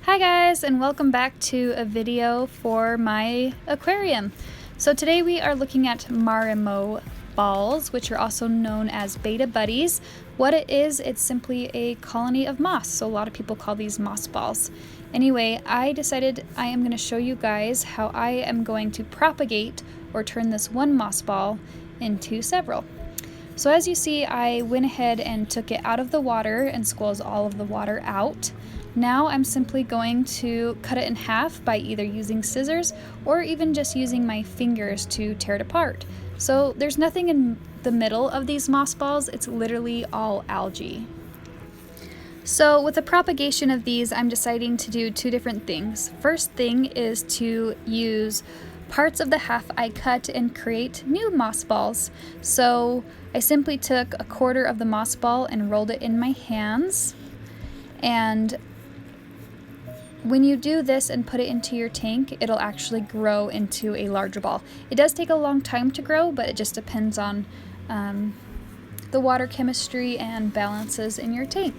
Hi guys, and welcome back to a video for my aquarium. So today we are looking at Marimo balls, which are also known as betta buddies. What it is, it's simply a colony of moss, so a lot of people call these moss balls. Anyway, I decided I am going to show you guys how I am going to propagate or turn this one moss ball into several. So as you see, I went ahead and took it out of the water and squeezed all of the water out. Now I'm simply going to cut it in half by either using scissors or even just using my fingers to tear it apart. So there's nothing in the middle of these moss balls, it's literally all algae. So with the propagation of these, I'm deciding to do two different things. First thing is to use parts of the half I cut and create new moss balls. So I simply took a quarter of the moss ball and rolled it in my hands. And when you do this and put it into your tank, it'll actually grow into a larger ball. It does take a long time to grow, but it just depends on the water chemistry and balances in your tank.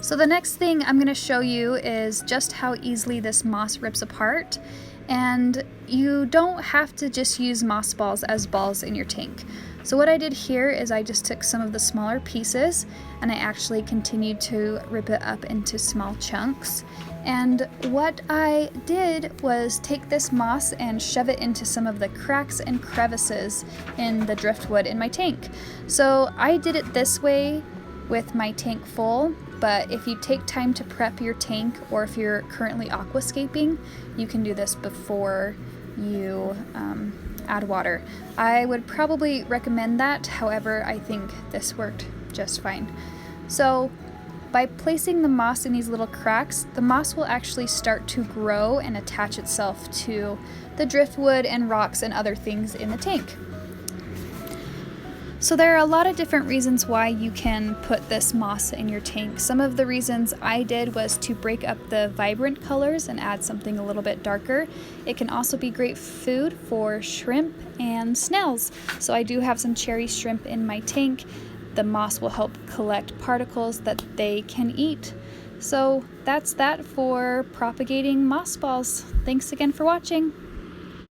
So the next thing I'm going to show you is just how easily this moss rips apart. And you don't have to just use moss balls as balls in your tank. So what I did here is I just took some of the smaller pieces and I actually continued to rip it up into small chunks. And what I did was take this moss and shove it into some of the cracks and crevices in the driftwood in my tank. So I did it this way with my tank full, but if you take time to prep your tank or if you're currently aquascaping, you can do this before you add water. I would probably recommend that, however, I think this worked just fine. So by placing the moss in these little cracks, the moss will actually start to grow and attach itself to the driftwood and rocks and other things in the tank. So there are a lot of different reasons why you can put this moss in your tank. Some of the reasons I did was to break up the vibrant colors and add something a little bit darker. It can also be great food for shrimp and snails. So I do have some cherry shrimp in my tank. The moss will help collect particles that they can eat. So that's that for propagating moss balls. Thanks again for watching.